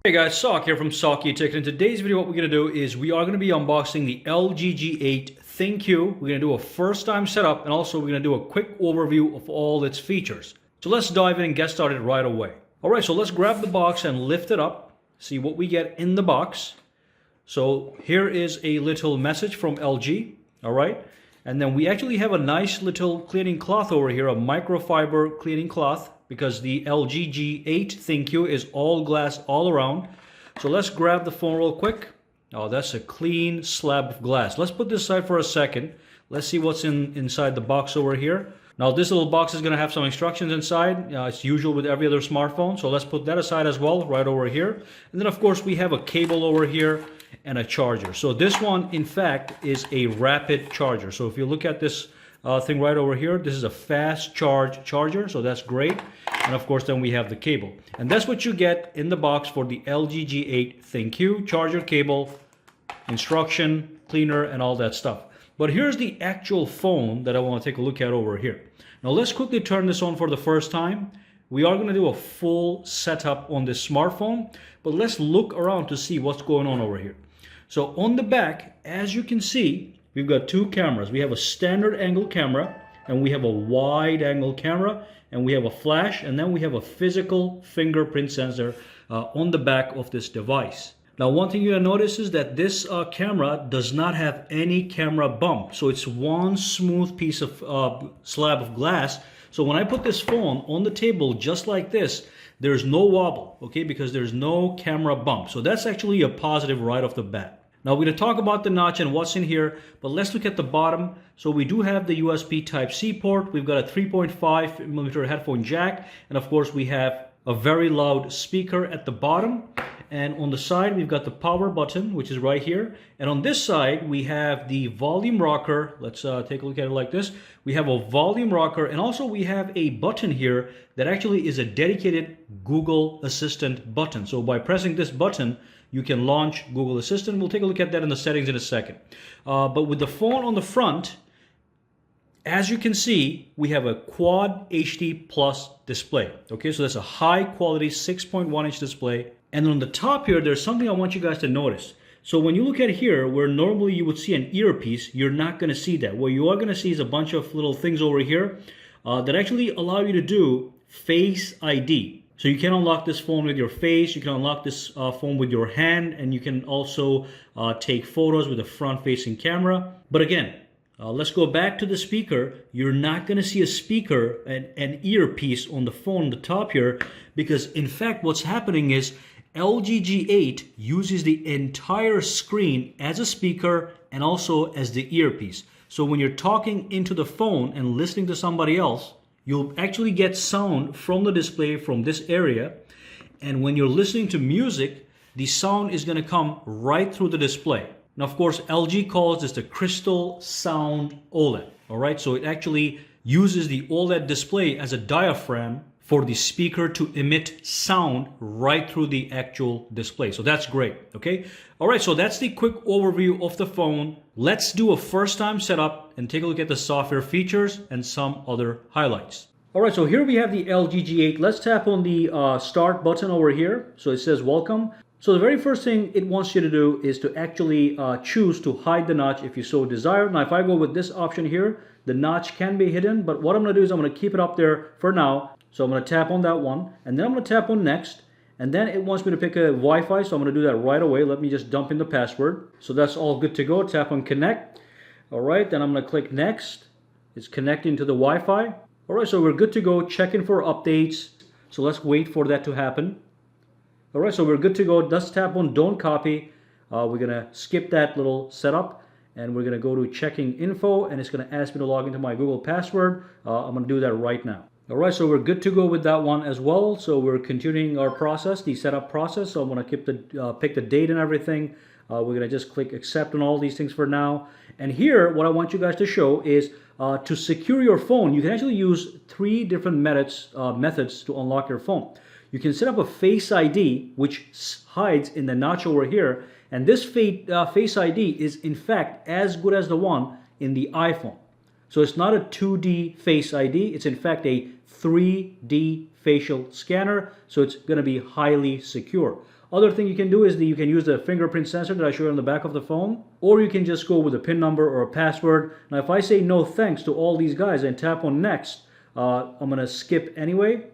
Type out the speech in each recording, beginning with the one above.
Hey guys, Sak here from SAKITECH. In today's video, what we're going to do is we are going to be unboxing the LG G8 ThinQ. We're going to do a first time setup, and also we're going to do a quick overview of all its features. So let's dive in and get started right away. Alright, so let's grab the box and lift it up, see what we get in the box. So here is a little message from LG, alright? And then we actually have a nice little cleaning cloth over here, a microfiber cleaning cloth, because the LG G8 ThinQ is all glass all around. So let's grab the phone real quick. Oh, that's a clean slab of glass. Let's put this aside for a second. Let's see what's inside the box over here. Now this little box is going to have some instructions inside. It's usual with every other smartphone. So let's put that aside as well, right over here. And then of course we have a cable over here and a charger. So this one in fact is a rapid charger. So if you look at this thing right over here, this is a fast charge charger, so that's great. And of course then we have the cable, and that's what you get in the box for the LG G8 ThinQ: charger, cable, instruction, cleaner, and all that stuff. But here's the actual phone that I want to take a look at over here. Now let's quickly turn this on for the first time. We are going to do a full setup on this smartphone, but let's look around to see what's going on over here. So on the back, as you can see, we've got two cameras. We have a standard angle camera, and we have a wide angle camera, and we have a flash, and then we have a physical fingerprint sensor on the back of this device. Now one thing you're gonna notice is that this camera does not have any camera bump. So it's one smooth piece of slab of glass. So when I put this phone on the table just like this, there's no wobble, okay, because there's no camera bump. So that's actually a positive right off the bat. Now we're going to talk about the notch and what's in here, but let's look at the bottom. So we do have the USB Type-C port. We've got a 3.5mm headphone jack, and of course we have a very loud speaker at the bottom. And on the side we've got the power button, which is right here. And on this side we have the volume rocker. Let's take a look at it like this. We have a volume rocker, and also we have a button here that actually is a dedicated Google Assistant button. So by pressing this button, you can launch Google Assistant. We'll take a look at that in the settings in a second. But with the phone on the front, as you can see, we have a Quad HD Plus display. Okay, so that's a high quality 6.1-inch display. And on the top here, there's something I want you guys to notice. So when you look at here, where normally you would see an earpiece, you're not going to see that. What you are going to see is a bunch of little things over here that actually allow you to do Face ID. So you can unlock this phone with your face, you can unlock this phone with your hand, and you can also take photos with a front-facing camera. But again, let's go back to the speaker. You're not going to see a speaker and an earpiece on the phone on the top here, because in fact what's happening is LG G8 uses the entire screen as a speaker and also as the earpiece. So when you're talking into the phone and listening to somebody else, you'll actually get sound from the display from this area. And when you're listening to music, the sound is going to come right through the display. Now, of course, LG calls this the Crystal Sound OLED. All right, so it actually uses the OLED display as a diaphragm for the speaker to emit sound right through the actual display. So that's great, okay? All right, so that's the quick overview of the phone. Let's do a first time setup and take a look at the software features and some other highlights. All right, so here we have the LG G8. Let's tap on the start button over here. So it says welcome. So the very first thing it wants you to do is to actually choose to hide the notch if you so desire. Now, if I go with this option here, the notch can be hidden, but what I'm gonna do is I'm gonna keep it up there for now. So I'm going to tap on that one, and then I'm going to tap on next, and then it wants me to pick a Wi-Fi, so I'm going to do that right away. Let me just dump in the password. So that's all good to go. Tap on connect. All right, then I'm going to click next. It's connecting to the Wi-Fi. All right, so we're good to go. Checking for updates. So let's wait for that to happen. All right, so we're good to go. Let's tap on don't copy. We're going to skip that little setup, and we're going to go to checking info, and it's going to ask me to log into my Google password. I'm going to do that right now. All right, so we're good to go with that one as well. So we're continuing our process, the setup process. So I'm going to pick the date and everything. We're going to just click accept on all these things for now. And here, what I want you guys to show is to secure your phone, you can actually use three different methods to unlock your phone. You can set up a Face ID, which hides in the notch over here. And this Face ID is in fact as good as the one in the iPhone. So it's not a 2D Face ID, it's in fact a 3D facial scanner, so it's going to be highly secure. Other thing you can do is you can use the fingerprint sensor that I showed you on the back of the phone, or you can just go with a PIN number or a password. Now if I say no thanks to all these guys and tap on next, I'm going to skip anyway,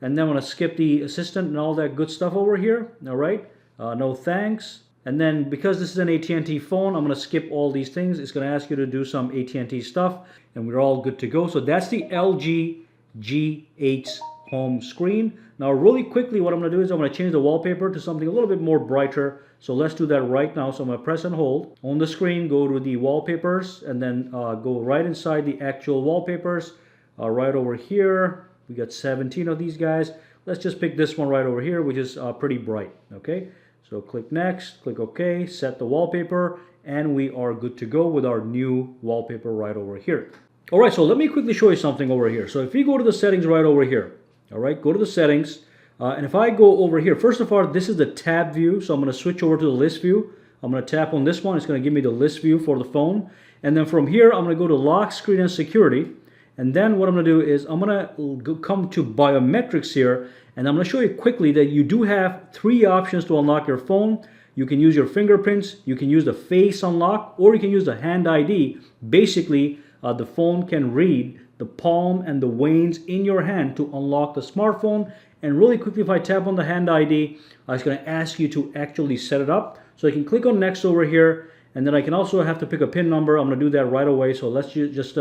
and then I'm going to skip the assistant and all that good stuff over here. All right, no thanks. And then because this is an AT&T phone, I'm going to skip all these things. It's going to ask you to do some AT&T stuff, and we're all good to go. So that's the LG G8's home screen. Now really quickly, what I'm going to do is I'm going to change the wallpaper to something a little bit more brighter. So let's do that right now. So I'm going to press and hold. On the screen, go to the wallpapers, and then go right inside the actual wallpapers. Right over here, we got 17 of these guys. Let's just pick this one right over here, which is pretty bright. Okay. So click next, click OK, set the wallpaper, and we are good to go with our new wallpaper right over here. All right, so let me quickly show you something over here. So if you go to the settings right over here, all right, go to the settings, and if I go over here, first of all, this is the tab view, so I'm going to switch over to the list view. I'm going to tap on this one. It's going to give me the list view for the phone. And then from here, I'm going to go to lock screen and security. And then what I'm going to do is I'm going to come to biometrics here, and I'm going to show you quickly that you do have 3 options to unlock your phone. You can use your fingerprints, you can use the face unlock, or you can use the hand ID. Basically, the phone can read the palm and the veins in your hand to unlock the smartphone. And really quickly, if I tap on the hand ID, it's going to ask you to actually set it up. So I can click on next over here, and then I can also have to pick a PIN number. I'm going to do that right away. So let's just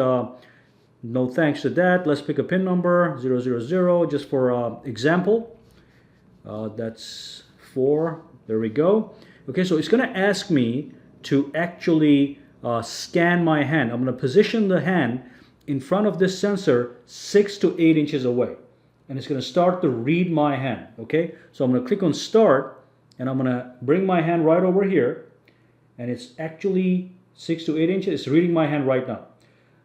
no thanks to that. Let's pick a PIN number, 000, just for example. That's 4. There we go. Okay, so it's going to ask me to actually scan my hand. I'm going to position the hand in front of this sensor 6 to 8 inches away. And it's going to start to read my hand. Okay, so I'm going to click on start, and I'm going to bring my hand right over here. And it's actually 6 to 8 inches. It's reading my hand right now.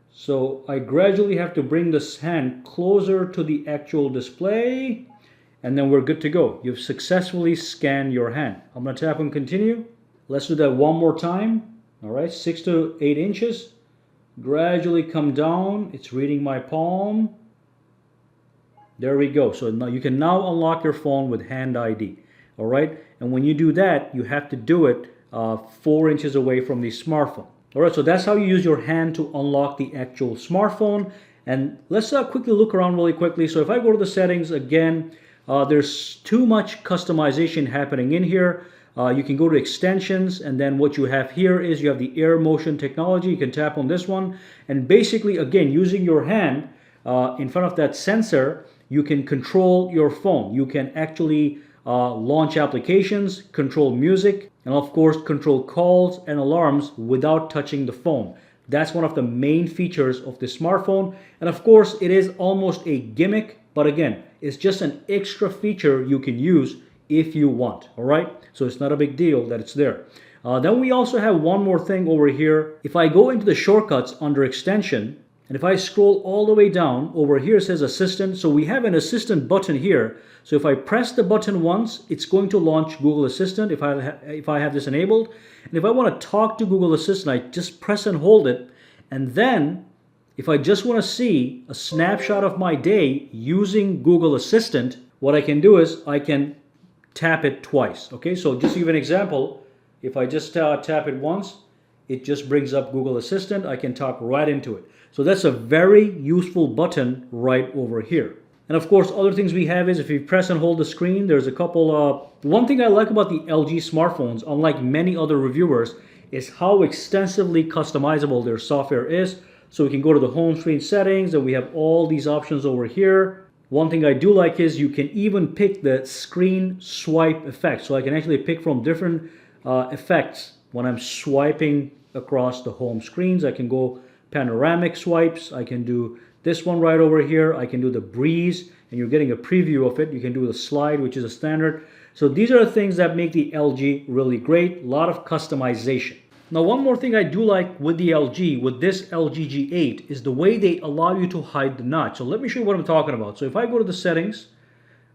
So I gradually have to bring this hand closer to the actual display, and then we're good to go. You've successfully scanned your hand. I'm going to tap on continue. Let's do that one more time. All right, 6 to 8 inches. Gradually come down. It's reading my palm. There we go. So now you can now unlock your phone with hand ID. All right, and when you do that, you have to do it 4 inches away from the smartphone. All right, so that's how you use your hand to unlock the actual smartphone. And let's quickly look around really quickly. So if I go to the settings again, there's too much customization happening in here. You can go to extensions, and then what you have here is you have the air motion technology. You can tap on this one, and basically, again, using your hand in front of that sensor, you can control your phone. You can actually launch applications, control music, and of course control calls and alarms without touching the phone. That's one of the main features of the smartphone, and of course it is almost a gimmick, but again, it's just an extra feature you can use if you want. All right, so it's not a big deal that it's there. Then we also have one more thing over here. If I go into the shortcuts under extension, and if I scroll all the way down, over here it says assistant. So we have an assistant button here. So if I press the button once, it's going to launch Google Assistant if I have this enabled. And if I want to talk to Google Assistant, I just press and hold it. And then if I just want to see a snapshot of my day using Google Assistant, what I can do is I can tap it twice. Okay, so just to give an example, if I just tap it once, it just brings up Google Assistant. I can talk right into it. So that's a very useful button right over here. And of course, other things we have is if you press and hold the screen, there's a couple one thing I like about the LG smartphones, unlike many other reviewers, is how extensively customizable their software is. So we can go to the home screen settings, and we have all these options over here. One thing I do like is you can even pick the screen swipe effect. So I can actually pick from different effects when I'm swiping across the home screens. I can go panoramic swipes. I can do this one right over here. I can do the breeze, and you're getting a preview of it. You can do the slide, which is a standard. So these are the things that make the LG really great. A lot of customization. Now, one more thing I do like with the LG, with this LG G8, is the way they allow you to hide the notch. So let me show you what I'm talking about. So if I go to the settings,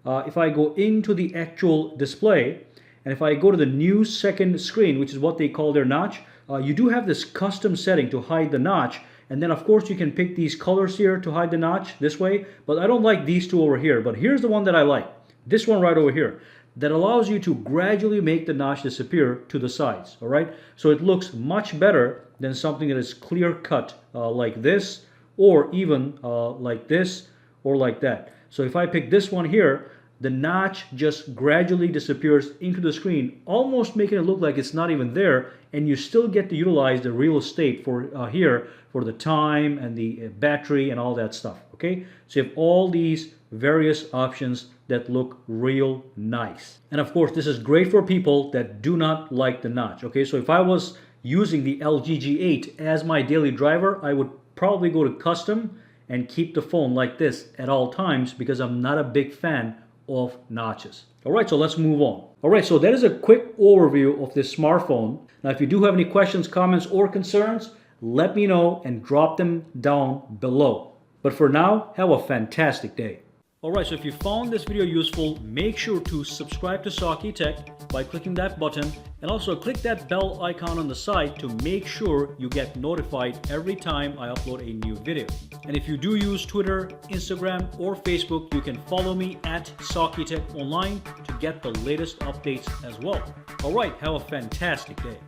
if I go into the actual display, and if I go to the new second screen, which is what they call their notch, you do have this custom setting to hide the notch. And then of course you can pick these colors here to hide the notch this way, but I don't like these two over here. But here's the one that I like, this one right over here. that allows you to gradually make the notch disappear to the sides. All right, so it looks much better than something that is clear cut like this, or even like this, or like that. So if I pick this one here, the notch just gradually disappears into the screen, almost making it look like it's not even there, and you still get to utilize the real estate for here for the time and the battery and all that stuff. Okay, so you have all these various options that look real nice. And of course, this is great for people that do not like the notch. Okay, so if I was using the LG G8 as my daily driver, I would probably go to custom and keep the phone like this at all times, because I'm not a big fan of notches. All right, so let's move on. All right, so that is a quick overview of this smartphone. Now, if you do have any questions, comments, or concerns, let me know and drop them down below. But for now, have a fantastic day. All right, so if you found this video useful, make sure to subscribe to SAKITECH by clicking that button, and also click that bell icon on the side to make sure you get notified every time I upload a new video. And if you do use Twitter, Instagram, or Facebook, you can follow me at SAKITECH Online to get the latest updates as well. All right, have a fantastic day.